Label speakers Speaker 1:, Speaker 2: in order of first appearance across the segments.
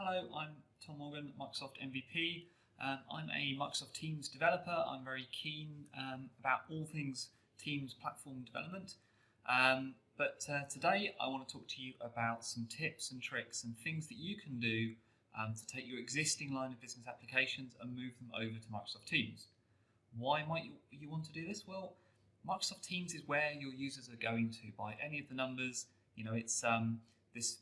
Speaker 1: Hello, I'm Tom Morgan, Microsoft MVP. I'm a Microsoft Teams developer. I'm very keen about all things Teams platform development. But today I want to talk to you about some tips and tricks and things that you can do to take your existing line of business applications and move them over to Microsoft Teams. Why might you want to do this? Well, Microsoft Teams is where your users are going to by any of the numbers. You know, it's this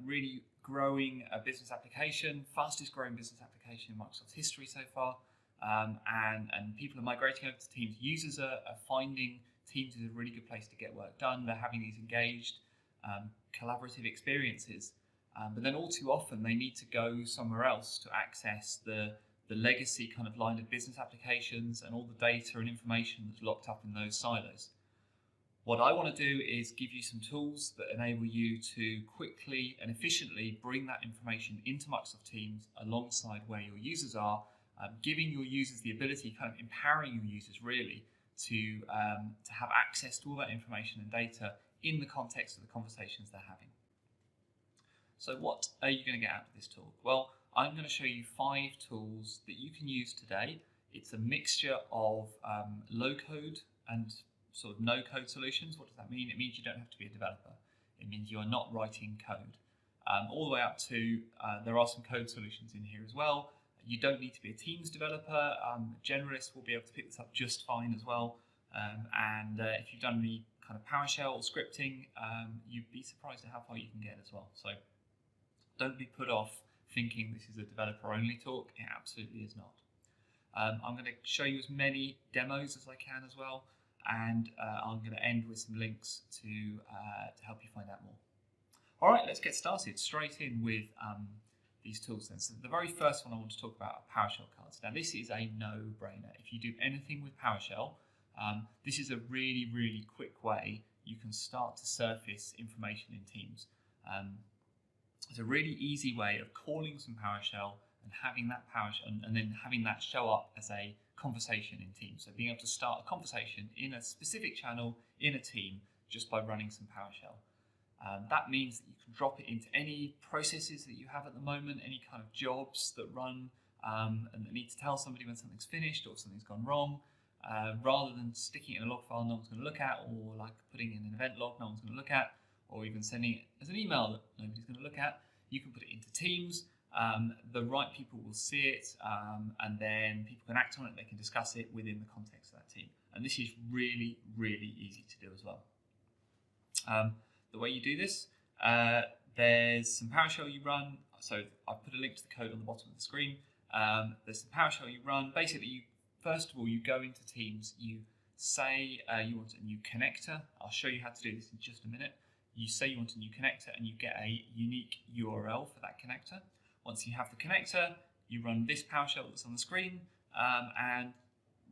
Speaker 1: really growing business application, fastest growing business application in Microsoft's history so far, and people are migrating over to Teams. Users are finding Teams is a really good place to get work done. They're having these engaged, collaborative experiences, but then all too often they need to go somewhere else to access the legacy kind of line of business applications and all the data and information that's locked up in those silos. What I want to do is give you some tools that enable you to quickly and efficiently bring that information into Microsoft Teams alongside where your users are, giving your users the ability, kind of empowering your users really to have access to all that information and data in the context of the conversations they're having. So what are you going to get out of this talk? Well, I'm going to show you 5 tools that you can use today. It's a mixture of low code and sort of no code solutions. What does that mean? It means you don't have to be a developer. It means you are not writing code. All the way up to, there are some code solutions in here as well. You don't need to be a Teams developer. Generalists will be able to pick this up just fine as well. If you've done any kind of PowerShell or scripting, you'd be surprised at how far you can get as well. So don't be put off thinking this is a developer only talk. It absolutely is not. I'm going to show you as many demos as I can as well. And I'm going to end with some links to help you find out more. All right, let's get started straight in with these tools then. So the very first one I want to talk about are PowerShell cards. Now this is a no-brainer. If you do anything with PowerShell, this is a really, really quick way you can start to surface information in Teams. It's a really easy way of calling some PowerShell and having that PowerShell and then having that show up as a conversation in Teams. So being able to start a conversation in a specific channel in a team just by running some PowerShell. That means that you can drop it into any processes that you have at the moment, any kind of jobs that run and that need to tell somebody when something's finished or something's gone wrong, rather than sticking it in a log file no one's going to look at, or like putting in an event log no one's going to look at, or even sending it as an email that nobody's going to look at. You can put it into Teams. The right people will see it, and then people can act on it. They can discuss it within the context of that team. And this is really, really easy to do as well. The way you do this, there's some PowerShell you run. So I've put a link to the code on the bottom of the screen. There's some PowerShell you run. Basically, first of all, you go into Teams. You say you want a new connector. I'll show you how to do this in just a minute. You say you want a new connector, and you get a unique URL for that connector. Once you have the connector, you run this PowerShell that's on the screen, and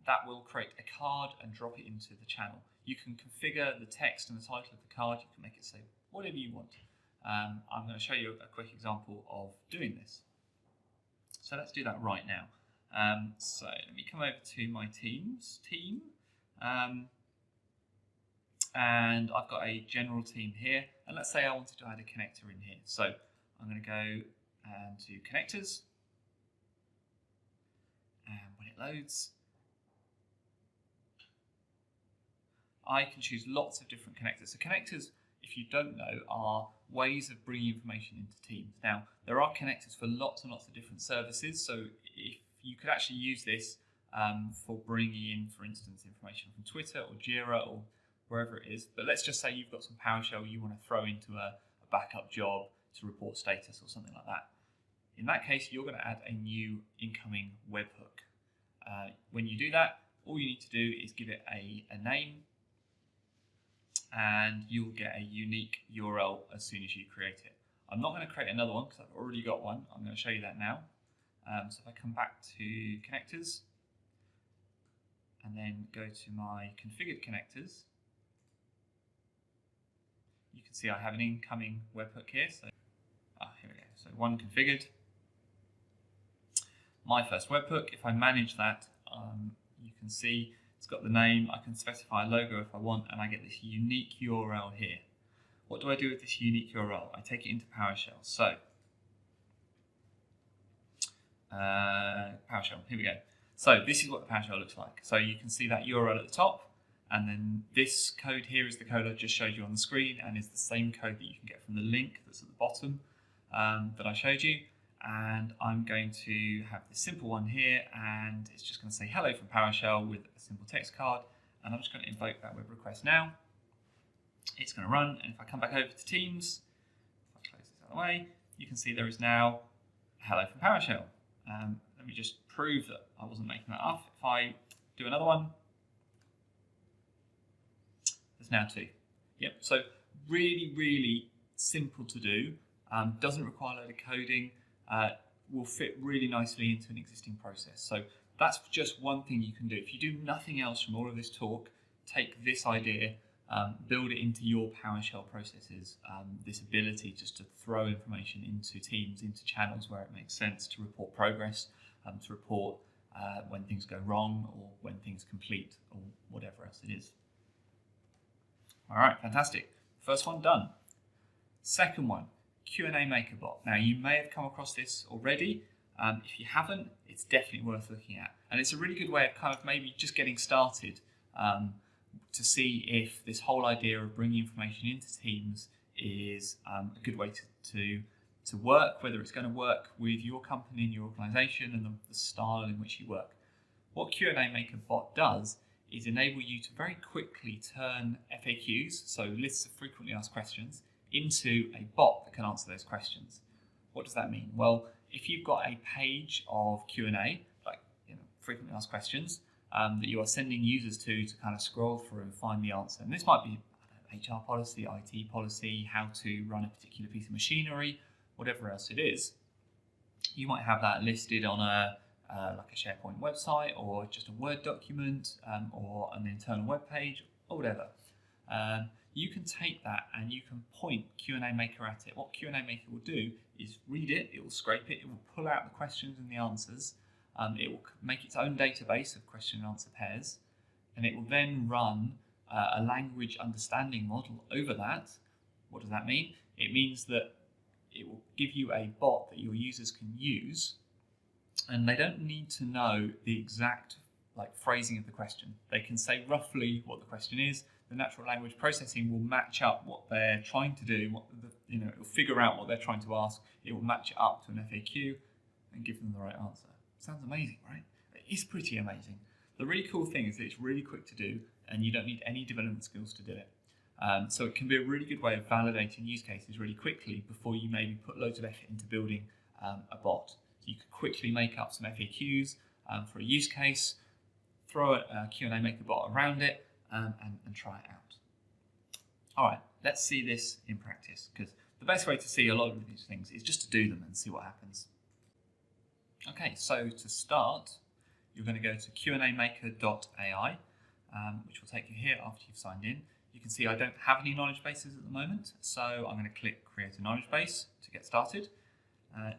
Speaker 1: that will create a card and drop it into the channel. You can configure the text and the title of the card. You can make it say whatever you want. I'm going to show you a quick example of doing this. So let's do that right now. So let me come over to my Teams team. And I've got a general team here. And let's say I wanted to add a connector in here. So I'm going to go and to connectors, and when it loads I can choose lots of different connectors. So connectors, if you don't know, are ways of bringing information into Teams. Now there are connectors for lots and lots of different services, so if you could actually use this for bringing in, for instance, information from Twitter or Jira or wherever it is. But let's just say you've got some PowerShell you want to throw into a backup job to report status or something like that. In that case, you're going to add a new incoming webhook. When you do that, all you need to do is give it a name, and you'll get a unique URL as soon as you create it. I'm not going to create another one because I've already got one. I'm going to show you that now. So if I come back to connectors and then go to my configured connectors, you can see I have an incoming webhook here. So here we go. So one configured. My first webhook, if I manage that, you can see it's got the name. I can specify a logo if I want, and I get this unique URL here. What do I do with this unique URL? I take it into PowerShell. So PowerShell. Here we go. So this is what the PowerShell looks like. So you can see that URL at the top, and then this code here is the code I just showed you on the screen, and is the same code that you can get from the link that's at the bottom that I showed you. And I'm going to have this simple one here, and it's just going to say hello from PowerShell with a simple text card, and I'm just going to invoke that web request now. It's going to run, and if I come back over to Teams, if I close this out of the way, you can see there is now hello from PowerShell. Let me just prove that I wasn't making that up. If I do another one, there's now 2. Yep, so really, really simple to do. Doesn't require a load of coding. Will fit really nicely into an existing process. So that's just one thing you can do. If you do nothing else from all of this talk, take this idea, build it into your PowerShell processes. This ability just to throw information into teams, into channels where it makes sense, to report progress, to report when things go wrong or when things complete or whatever else it is. All right, fantastic. First one done. Second one, Q&A MakerBot. Now you may have come across this already. If you haven't, it's definitely worth looking at. And it's a really good way of kind of maybe just getting started to see if this whole idea of bringing information into teams is a good way to work, whether it's going to work with your company and your organization and the style in which you work. What Q&A MakerBot does is enable you to very quickly turn FAQs, so lists of frequently asked questions, into a bot that can answer those questions. What does that mean? Well, if you've got a page of Q&A, like frequently asked questions, that you are sending users to kind of scroll through and find the answer, and this might be HR policy, IT policy, how to run a particular piece of machinery, whatever else it is, you might have that listed on like a SharePoint website or just a Word document or an internal web page or whatever. You can take that and you can point Q&A Maker at it. What Q&A Maker will do is read it, it will scrape it, it will pull out the questions and the answers, it will make its own database of question and answer pairs, and it will then run a language understanding model over that. What does that mean? It means that it will give you a bot that your users can use, and they don't need to know the exact phrasing of the question. They can say roughly what the question is. The natural language processing will match up what they're trying to do. It will figure out what they're trying to ask. It will match it up to an FAQ and give them the right answer. Sounds amazing, right? It is pretty amazing. The really cool thing is that it's really quick to do, and you don't need any development skills to do it. So it can be a really good way of validating use cases really quickly before you maybe put loads of effort into building a bot. So you could quickly make up some FAQs for a use case, throw a Q&A MakerBot around it, and try it out. All right, let's see this in practice, because the best way to see a lot of these things is just to do them and see what happens. Okay, so to start, you're going to go to qandmaker.ai, which will take you here after you've signed in. You can see I don't have any knowledge bases at the moment, so I'm going to click Create a Knowledge Base to get started.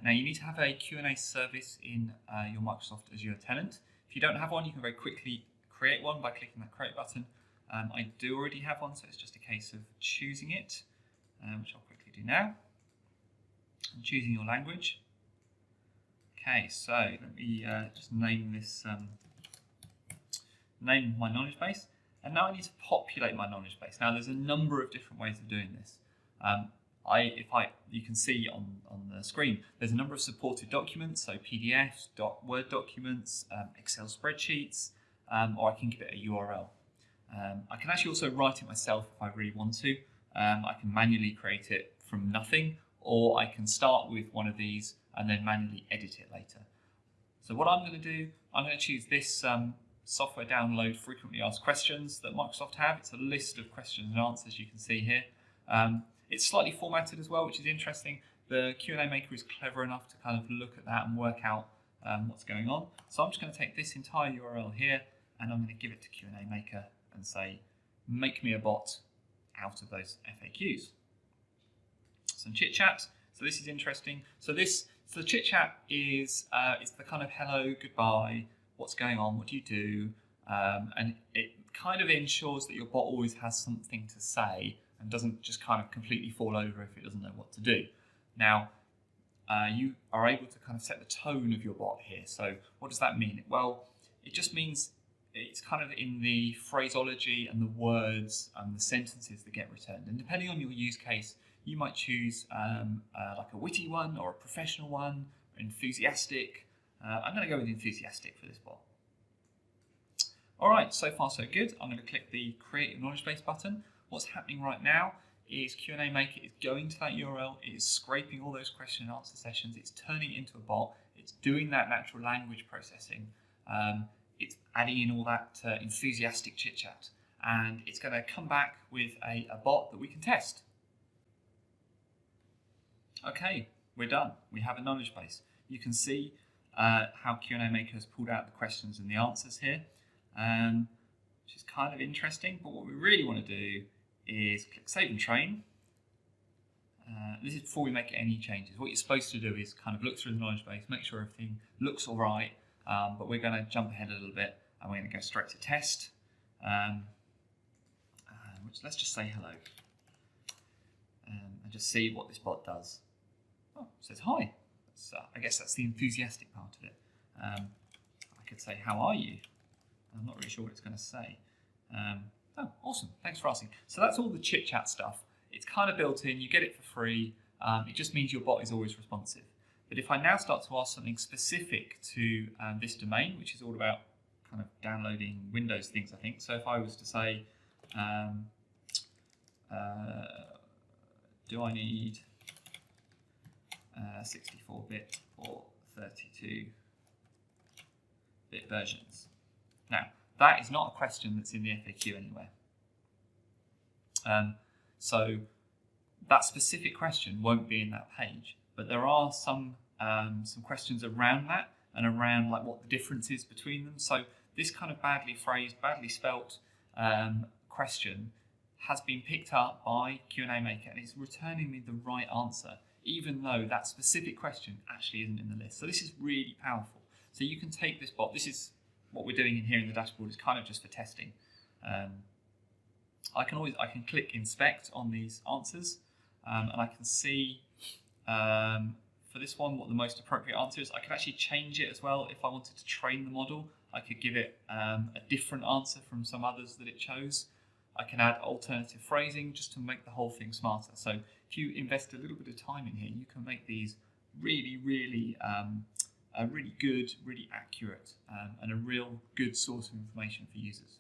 Speaker 1: Now you need to have a Q&A service in your Microsoft Azure tenant. If you don't have one, you can very quickly create one by clicking that Create button. I do already have one, so it's just a case of choosing it, which I'll quickly do now, and choosing your language. Okay, so let me just name this, name my knowledge base, and now I need to populate my knowledge base. Now there's a number of different ways of doing this. You can see on the screen, there's a number of supported documents, so PDFs, Word documents, Excel spreadsheets, or I can give it a URL. I can actually also write it myself if I really want to. I can manually create it from nothing, or I can start with one of these and then manually edit it later. So what I'm going to do, I'm going to choose this software download frequently asked questions that Microsoft have. It's a list of questions and answers you can see here. It's slightly formatted as well, which is interesting. The Q&A Maker is clever enough to kind of look at that and work out what's going on. So I'm just going to take this entire URL here and I'm going to give it to Q&A Maker and say, make me a bot out of those FAQs. Some chit chat. So this is interesting. So the chit chat is it's the kind of hello, goodbye, what's going on, what do you do, and it kind of ensures that your bot always has something to say and doesn't just kind of completely fall over if it doesn't know what to do. Now, you are able to kind of set the tone of your bot here. So what does that mean? Well, it just means it's kind of in the phraseology and the words and the sentences that get returned. And depending on your use case, you might choose like a witty one or a professional one, enthusiastic. I'm going to go with enthusiastic for this bot. All right, so far so good. I'm going to click the Create a Knowledge Base button. What's happening right now is Q&A Maker is going to that URL, it is scraping all those question and answer sessions, it's turning it into a bot, it's doing that natural language processing, it's adding in all that enthusiastic chit chat, and it's going to come back with a bot that we can test. Okay, we're done. We have a knowledge base. You can see how Q&A Maker has pulled out the questions and the answers here, which is kind of interesting, but what we really want to do is click Save and Train. This is before we make any changes. What you're supposed to do is kind of look through the knowledge base, make sure everything looks all right, but we're going to jump ahead a little bit and we're going to go straight to test. Let's just say hello and just see what this bot does. Oh, it says hi. I guess that's the enthusiastic part of it. I could say, how are you? I'm not really sure what it's going to say. Oh, awesome. Thanks for asking. So that's all the chit chat stuff. It's kind of built in. You get it for free. It just means your bot is always responsive. But if I now start to ask something specific to this domain, which is all about kind of downloading Windows things, I think. So if I was to say, do I need 64-bit or 32-bit versions? Now, that is not a question that's in the FAQ anywhere. So that specific question won't be in that page, but there are some questions around that and around like what the difference is between them. So this kind of badly phrased, badly spelt question has been picked up by Q&A Maker and it's returning me the right answer, even though that specific question actually isn't in the list. So this is really powerful. So you can take this bot, this is what we're doing in here in the dashboard is kind of just for testing. I can click inspect on these answers and I can see for this one what the most appropriate answer is. I can actually change it as well. If I wanted to train the model, I could give it a different answer from some others that it chose. I can add alternative phrasing just to make the whole thing smarter. So if you invest a little bit of time in here, you can make these really, really really good, really accurate, and a real good source of information for users.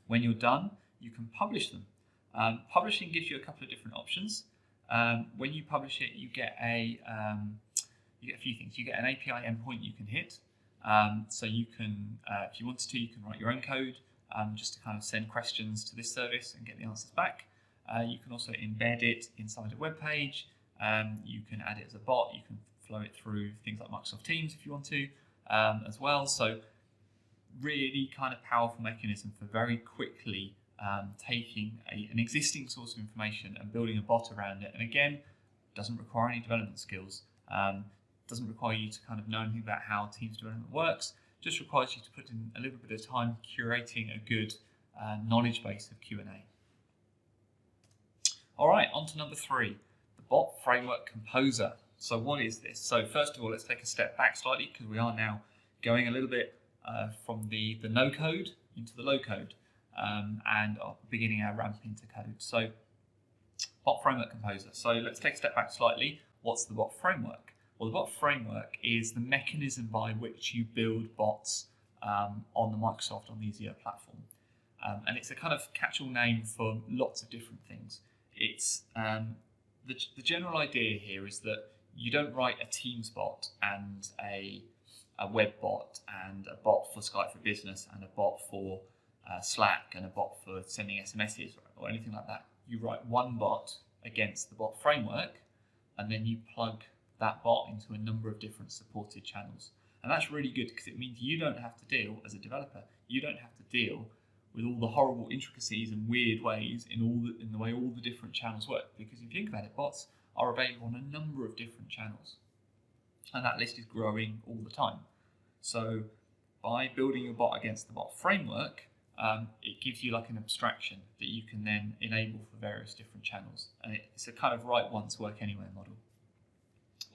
Speaker 1: When you're done, you can publish them. Publishing gives you a couple of different options. When you publish it, you get a few things. You get an API endpoint you can hit. So you can, if you wanted to, you can write your own code just to kind of send questions to this service and get the answers back. You can also embed it inside a web page. You can add it as a bot. You can flow it through things like Microsoft Teams if you want to as well. So really kind of powerful mechanism for very quickly taking an existing source of information and building a bot around it. And again, doesn't require any development skills. Doesn't require you to kind of know anything about how Teams development works. Just requires you to put in a little bit of time curating a good knowledge base of Q&A. All right, on to number 3, the Bot Framework Composer. So what is this? So first of all, let's take a step back slightly because we are now going a little bit from the no code into the low code and are beginning our ramp into code. So Bot Framework Composer. So let's take a step back slightly. What's the bot framework? Well, the bot framework is the mechanism by which you build bots on the Microsoft, on the Azure platform. And it's a kind of catch-all name for lots of different things. It's the general idea here is that you don't write a Teams bot and a web bot and a bot for Skype for Business and a bot for Slack and a bot for sending SMSs or anything like that. You write one bot against the bot framework and then you plug that bot into a number of different supported channels. And that's really good because it means you don't have to deal, as a developer, you don't have to deal with all the horrible intricacies and weird ways in the way all the different channels work. Because if you think about it, bots are available on a number of different channels. And that list is growing all the time. So by building your bot against the bot framework, it gives you like an abstraction that you can then enable for various different channels. And it's a kind of write once, work anywhere model.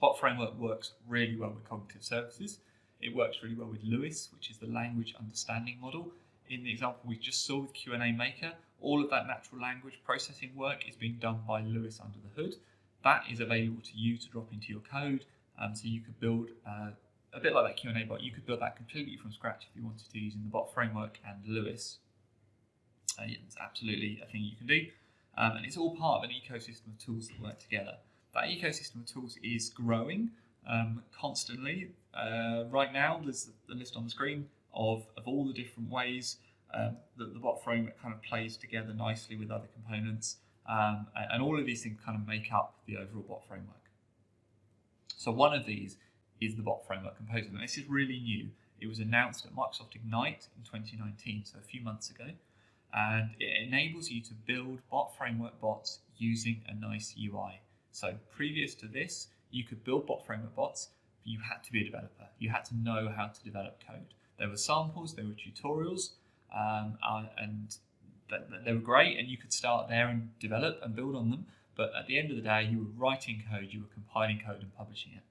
Speaker 1: Bot Framework works really well with cognitive services. It works really well with LUIS, which is the language understanding model. In the example we just saw with Q&A Maker, all of that natural language processing work is being done by LUIS under the hood. That is available to you to drop into your code, so you could build a bit like that Q&A bot. You could build that completely from scratch if you wanted to, using the Bot Framework and LUIS. It's absolutely a thing you can do, and it's all part of an ecosystem of tools that work together. That ecosystem of tools is growing constantly. Right now, there's the list on the screen of all the different ways that the Bot Framework kind of plays together nicely with other components, and all of these things kind of make up the overall Bot Framework. So one of these is the Bot Framework Composer, and this is really new. It was announced at Microsoft Ignite in 2019, so a few months ago, and it enables you to build Bot Framework bots using a nice UI. So previous to this, you could build Bot Framework bots, but you had to be a developer. You had to know how to develop code. There were samples, there were tutorials, and they were great, and you could start there and develop and build on them. But at the end of the day, you were writing code, you were compiling code and publishing it.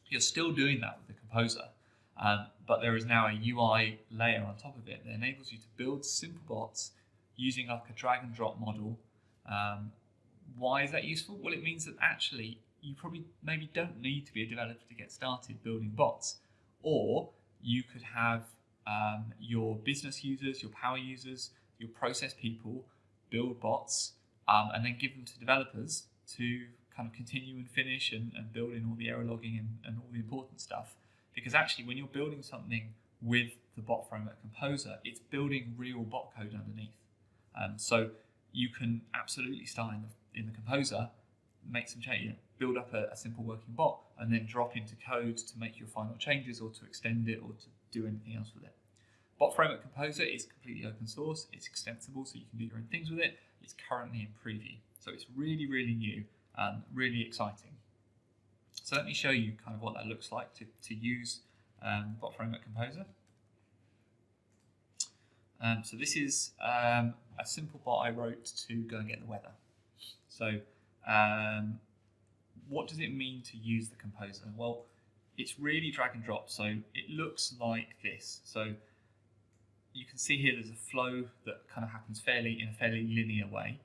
Speaker 1: You're still doing that with the Composer, but there is now a UI layer on top of it that enables you to build simple bots using like a drag and drop model. Why is that useful? Well, it means that actually you probably maybe don't need to be a developer to get started building bots, or you could have your business users, your power users, your process people build bots and then give them to developers to kind of continue and finish and build in all the error logging and all the important stuff. Because actually when you're building something with the Bot Framework Composer, it's building real bot code underneath. So you can absolutely start in the Composer, make some changes, build up a simple working bot, and then drop into code to make your final changes or to extend it or to do anything else with it. Bot Framework Composer is completely open source, it's extensible so you can do your own things with it. It's currently in preview, so it's really, really new and really exciting. So let me show you kind of what that looks like to use Bot Framework Composer. So this is a simple bot I wrote to go and get the weather. So what does it mean to use the Composer? Well, it's really drag and drop, so it looks like this. So you can see here there's a flow that kind of happens in a fairly linear way.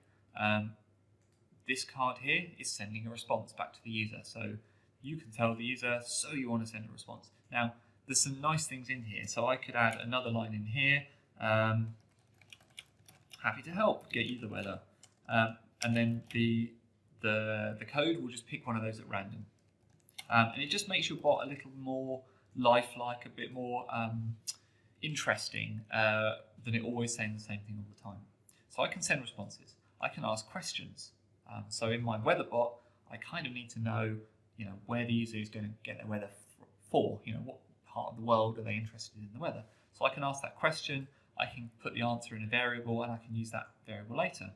Speaker 1: This card here is sending a response back to the user. So you can tell the user, so you want to send a response. Now, there's some nice things in here. So I could add another line in here. Happy to help, get you the weather. And then the code will just pick one of those at random. And it just makes your bot a little more lifelike, a bit more interesting than it always saying the same thing all the time. So I can send responses. I can ask questions. So in my weather bot, I kind of need to know, where the user is going to get their weather for. What part of the world are they interested in the weather? So I can ask that question. I can put the answer in a variable, and I can use that variable later.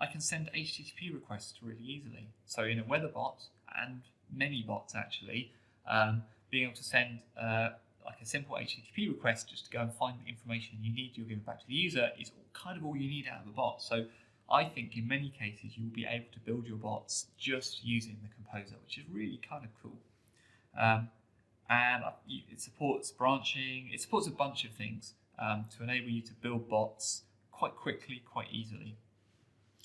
Speaker 1: I can send HTTP requests really easily. So in a weather bot, and many bots actually, being able to send like a simple HTTP request just to go and find the information you need, you'll give it back to the user, is kind of all you need out of a bot. So I think in many cases you will be able to build your bots just using the Composer, which is really kind of cool. And it supports branching, it supports a bunch of things to enable you to build bots quite quickly, quite easily.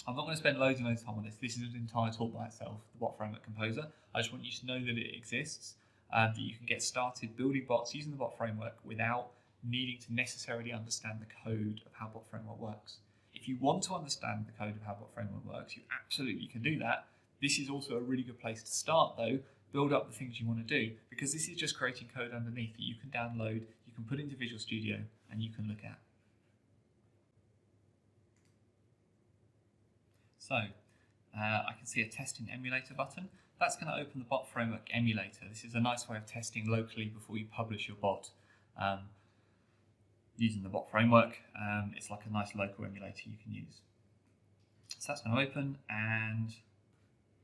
Speaker 1: I'm not going to spend loads and loads of time on this. This is an entire talk by itself, the Bot Framework Composer. I just want you to know that it exists, that you can get started building bots using the Bot Framework without needing to necessarily understand the code of how Bot Framework works. If you want to understand the code of how Bot Framework works, you absolutely can do that. This is also a really good place to start though, build up the things you want to do, because this is just creating code underneath that you can download, you can put into Visual Studio, and you can look at. So I can see a testing emulator button. That's going to open the Bot Framework emulator. This is a nice way of testing locally before you publish your bot using the Bot Framework. It's like a nice local emulator you can use. So that's going to open, and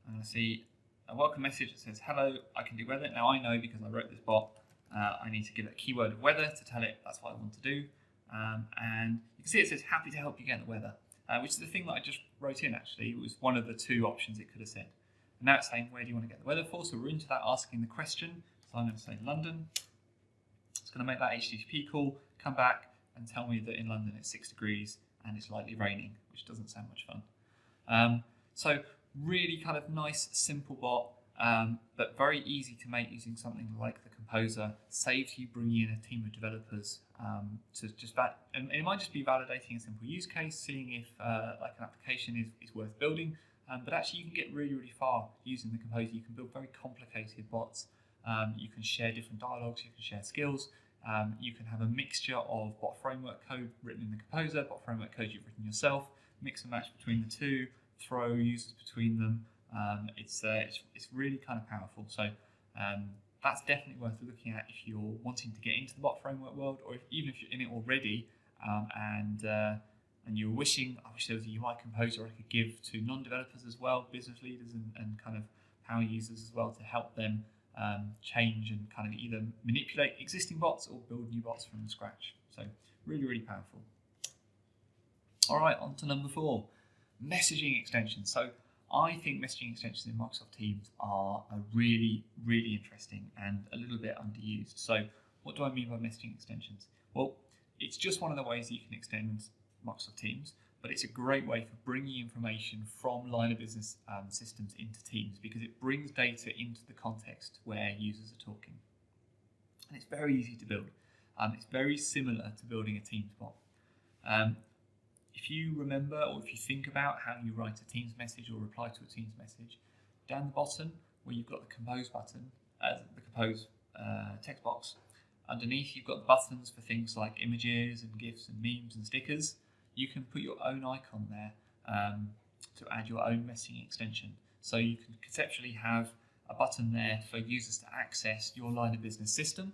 Speaker 1: I'm going to see a welcome message that says, hello, I can do weather. Now I know, because I wrote this bot, I need to give it a keyword of weather to tell it that's what I want to do. And you can see it says, happy to help you get the weather, which is the thing that I just wrote in actually. It was one of the two options it could have said. And now it's saying, where do you want to get the weather for? So we're into that asking the question. So I'm going to say London. It's going to make that HTTP call, come back and tell me that in London it's 6 degrees and it's lightly raining, which doesn't sound much fun. So really kind of nice, simple bot, but very easy to make using something like the Composer. Saves you bringing in a team of developers to just and it might just be validating a simple use case, seeing if like an application is worth building. But actually you can get really, really far using the Composer. You can build very complicated bots. You can share different dialogues, you can share skills. You can have a mixture of bot framework code written in the Composer, bot framework code you've written yourself, mix and match between the two, throw users between them. It's really kind of powerful. So that's definitely worth looking at if you're wanting to get into the bot framework world, or even if you're in it already and you're wishing, I wish there was a UI Composer I could give to non-developers as well, business leaders and kind of power users as well, to help them change and kind of either manipulate existing bots or build new bots from scratch. So really, really powerful. All right, on to number 4, messaging extensions. So I think messaging extensions in Microsoft Teams are really, really interesting and a little bit underused. So what do I mean by messaging extensions? Well, it's just one of the ways that you can extend Microsoft Teams, but it's a great way for bringing information from line of business systems into Teams, because it brings data into the context where users are talking. And it's very easy to build. It's very similar to building a Teams bot. If you remember, or if you think about how you write a Teams message or reply to a Teams message, down the bottom where you've got the Compose button, the Compose text box, underneath you've got the buttons for things like images and GIFs and memes and stickers. You can put your own icon there to add your own messaging extension. So you can conceptually have a button there for users to access your line of business system,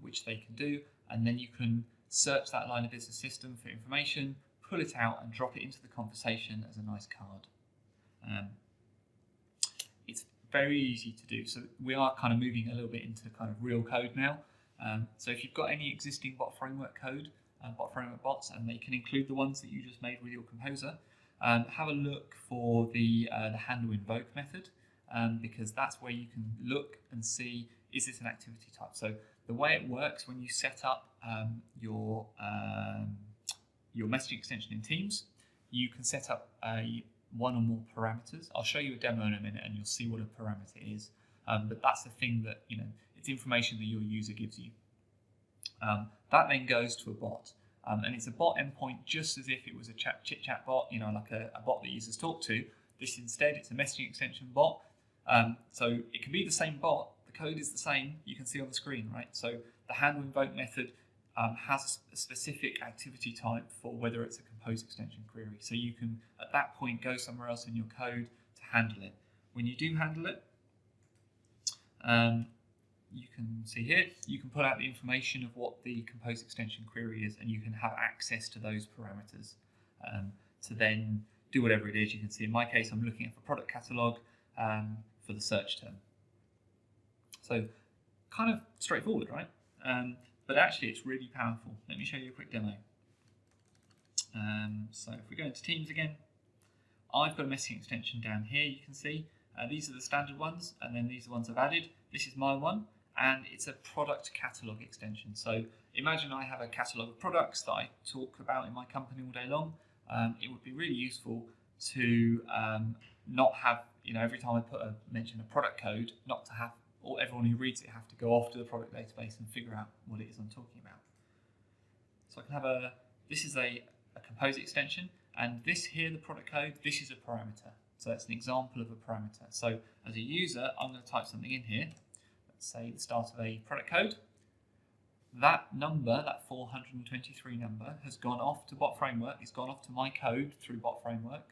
Speaker 1: which they can do, and then you can search that line of business system for information, pull it out and drop it into the conversation as a nice card. It's very easy to do. So we are kind of moving a little bit into kind of real code now. So if you've got any existing bot framework code, bot framework bots, and they can include the ones that you just made with your Composer, have a look for the handle invoke method, because that's where you can look and see, is this an activity type? So the way it works when you set up your messaging extension in Teams, you can set up one or more parameters. I'll show you a demo in a minute and you'll see what a parameter is. But that's the thing that, it's information that your user gives you. That then goes to a bot. And it's a bot endpoint just as if it was a chit-chat bot, like a bot that users talk to. This instead, it's a messaging extension bot. So it can be the same bot, the code is the same, you can see on the screen, right? So the handle invoke method has a specific activity type for whether it's a Compose extension query. So you can, at that point, go somewhere else in your code to handle it. When you do handle it, you can see here, you can pull out the information of what the Compose extension query is, and you can have access to those parameters to then do whatever it is. You can see in my case, I'm looking at the product catalog for the search term. So kind of straightforward, right? But actually it's really powerful. Let me show you a quick demo. So if we go into Teams again, I've got a messaging extension down here, you can see. These are the standard ones, and then these are the ones I've added. This is my one, and it's a product catalog extension. So imagine I have a catalog of products that I talk about in my company all day long. It would be really useful to not have, every time I mention a product code, not to have everyone who reads it have to go off to the product database and figure out what it is I'm talking about. So I can have this is a Compose extension, and this here, the product code, this is a parameter. So that's an example of a parameter. So as a user, I'm going to type something in here. Let's say the start of a product code. That number, that 423 number, has gone off to Bot Framework. It's gone off to my code through Bot Framework,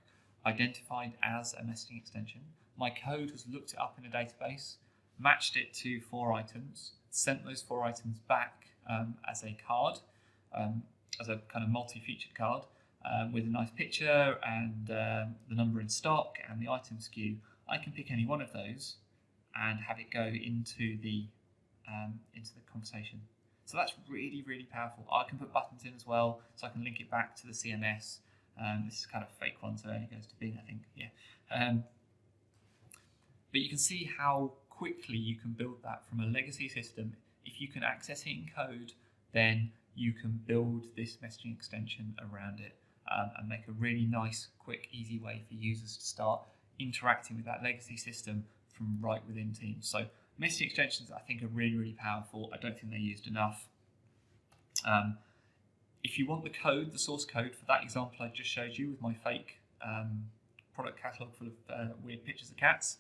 Speaker 1: identified as a messaging extension. My code has looked it up in a database, matched it to 4 items, sent those 4 items back as a card, as a kind of multi-featured card, with a nice picture and the number in stock and the item SKU. I can pick any one of those and have it go into the conversation. So that's really, really powerful. I can put buttons in as well, so I can link it back to the CMS. This is kind of a fake one, so it only goes to Bing, I think. Yeah. But you can see how quickly you can build that from a legacy system. If you can access it in code, then you can build this messaging extension around it and make a really nice, quick, easy way for users to start interacting with that legacy system from right within Teams. So messaging extensions, I think, are really, really powerful. I don't think they're used enough. If you want the code, the source code for that example I just showed you with my fake product catalog full of weird pictures of cats,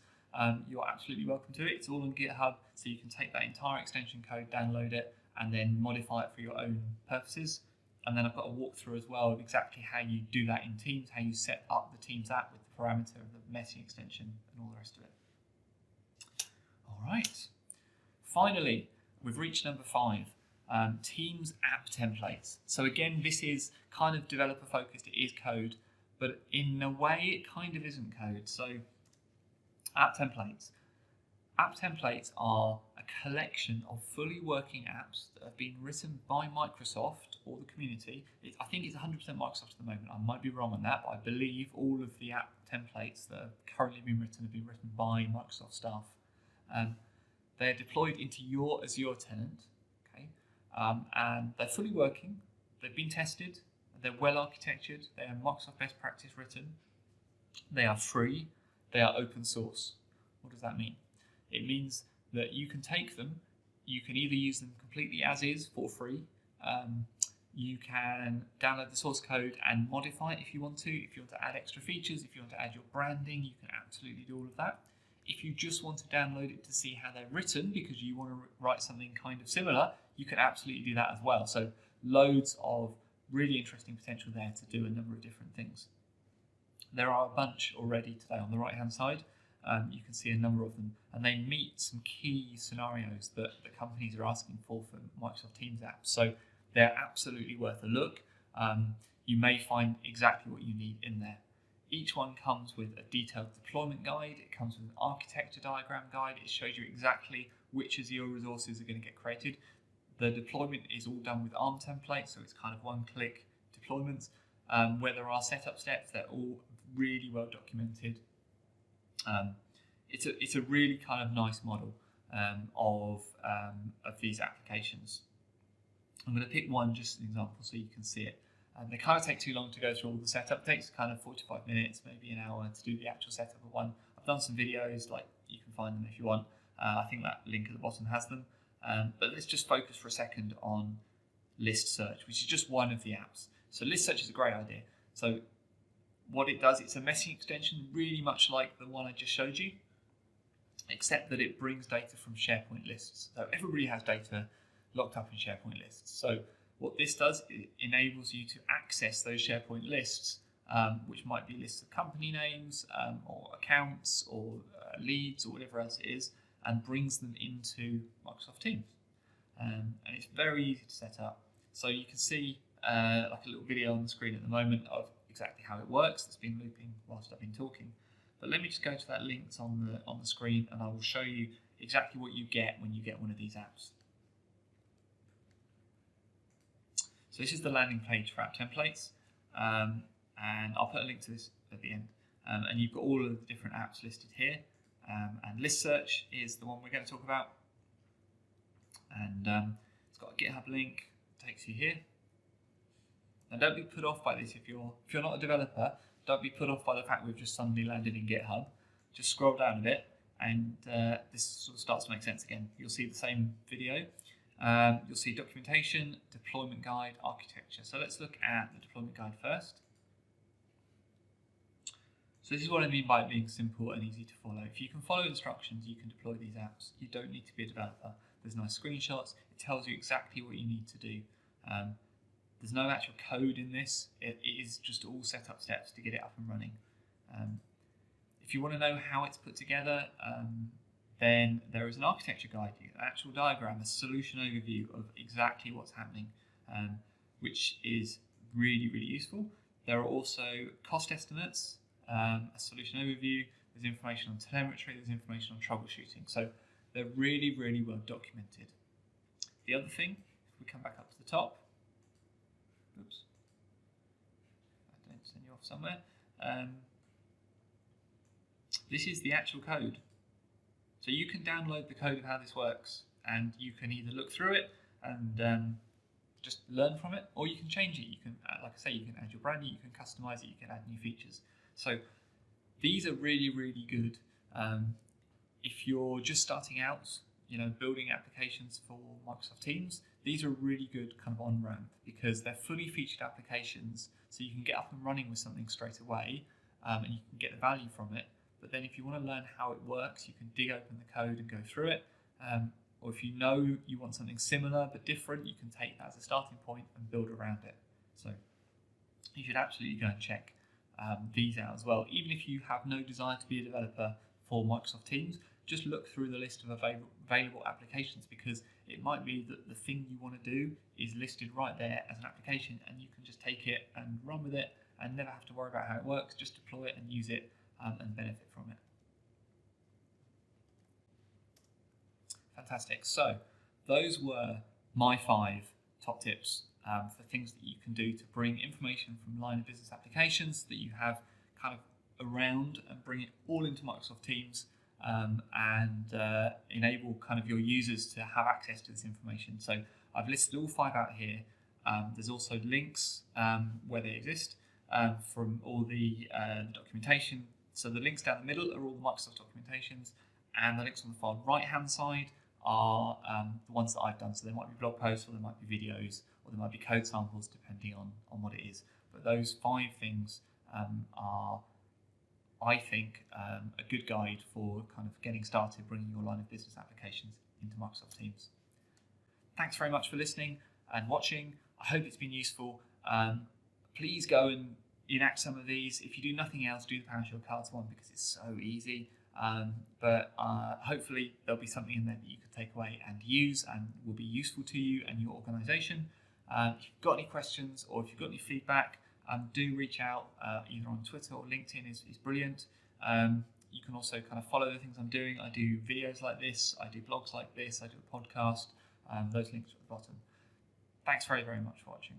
Speaker 1: you're absolutely welcome to it. It's all on GitHub, so you can take that entire extension code, download it, and then modify it for your own purposes. And then I've got a walkthrough as well of exactly how you do that in Teams, how you set up the Teams app with the parameter of the messaging extension and all the rest of it. All right. Finally, we've reached number 5, Teams app templates. So again, this is kind of developer focused, it is code, but in a way it kind of isn't code. So app templates. App templates are a collection of fully working apps that have been written by Microsoft or the community. I think it's 100% Microsoft at the moment. I might be wrong on that, but I believe all of the app templates that have currently been written have been written by Microsoft staff. They're deployed into your Azure tenant, okay? And they're fully working. They've been tested. They're well architectured. They are Microsoft best practice written. They are free. They are open source. What does that mean? It means that you can take them, you can either use them completely as is for free, you can download the source code and modify it if you want to. If you want to add extra features, if you want to add your branding, you can absolutely do all of that. If you just want to download it to see how they're written because you want to write something kind of similar, you can absolutely do that as well. So loads of really interesting potential there to do a number of different things. There are a bunch already today on the right hand side. You can see a number of them, and they meet some key scenarios that the companies are asking for Microsoft Teams apps. So they're absolutely worth a look. You may find exactly what you need in there. Each one comes with a detailed deployment guide. It comes with an architecture diagram guide. It shows you exactly which Azure resources are going to get created. The deployment is all done with ARM templates, so it's kind of one-click deployments. Where there are setup steps, they're all really well documented. It's a really kind of nice model of these applications. I'm going to pick one just as an example so you can see it. They kind of take too long to go through all the setup. It takes kind of 45 minutes, maybe an hour to do the actual setup of one. I've done some videos, like you can find them if you want. I think that link at the bottom has them. But let's just focus for a second on list search, which is just one of the apps. So list search is a great idea. So what it does, it's a messaging extension, really much like the one I just showed you, except that it brings data from SharePoint lists. So everybody has data locked up in SharePoint lists. So what this does, it enables you to access those SharePoint lists, which might be lists of company names or accounts or leads or whatever else it is, and brings them into Microsoft Teams. And it's very easy to set up. So you can see like a little video on the screen at the moment of exactly how it works. That's been looping whilst I've been talking. But let me just go to that link that's on the screen, and I will show you exactly what you get when you get one of these apps. So this is the landing page for app templates, and I'll put a link to this at the end. And you've got all of the different apps listed here, and list search is the one we're going to talk about. And it's got a GitHub link, takes you here. Now don't be put off by this if you're not a developer. Don't be put off by the fact we've just suddenly landed in GitHub. Just scroll down a bit, and this sort of starts to make sense again. You'll see the same video. You'll see documentation, deployment guide, architecture. So let's look at the deployment guide first. So this is what I mean by it being simple and easy to follow. If you can follow instructions, you can deploy these apps. You don't need to be a developer. There's nice screenshots. It tells you exactly what you need to do. There's no actual code in this. It is just all setup steps to get it up and running. If you want to know how it's put together, then there is an architecture guide, an actual diagram, a solution overview of exactly what's happening, which is really, really useful. There are also cost estimates, a solution overview, there's information on telemetry, there's information on troubleshooting. So they're really, really well documented. The other thing, if we come back up to the top, oops, I don't send you off somewhere. This is the actual code. So you can download the code of how this works, and you can either look through it and just learn from it, or you can change it. You can, like I say, you can add your branding, you can customize it, you can add new features. So these are really, really good. If you're just starting out, building applications for Microsoft Teams, these are really good kind of on-ramp because they're fully featured applications, so you can get up and running with something straight away, and you can get the value from it. But then if you want to learn how it works, you can dig open the code and go through it. Or if you want something similar but different, you can take that as a starting point and build around it. So you should absolutely go and check these out as well. Even if you have no desire to be a developer for Microsoft Teams, just look through the list of available applications, because it might be that the thing you want to do is listed right there as an application, and you can just take it and run with it and never have to worry about how it works. Just deploy it and use it and benefit from it. Fantastic. So those were my 5 top tips for things that you can do to bring information from line of business applications that you have kind of around and bring it all into Microsoft Teams and enable kind of your users to have access to this information. So I've listed all 5 out here. There's also links where they exist from all the documentation. So the links down the middle are all the Microsoft documentations, and the links on the far right hand side are the ones that I've done. So there might be blog posts, or there might be videos, or there might be code samples, depending on what it is. But those 5 things are, I think, a good guide for kind of getting started bringing your line of business applications into Microsoft Teams. Thanks very much for listening and watching. I hope it's been useful. Please go and enact some of these. If you do nothing else, do the PowerShell cards one, because it's so easy. But hopefully there'll be something in there that you can take away and use and will be useful to you and your organisation. If you've got any questions or if you've got any feedback, do reach out either on Twitter or LinkedIn is brilliant. You can also kind of follow the things I'm doing. I do videos like this, I do blogs like this, I do a podcast. Those links are at the bottom. Thanks very, very much for watching.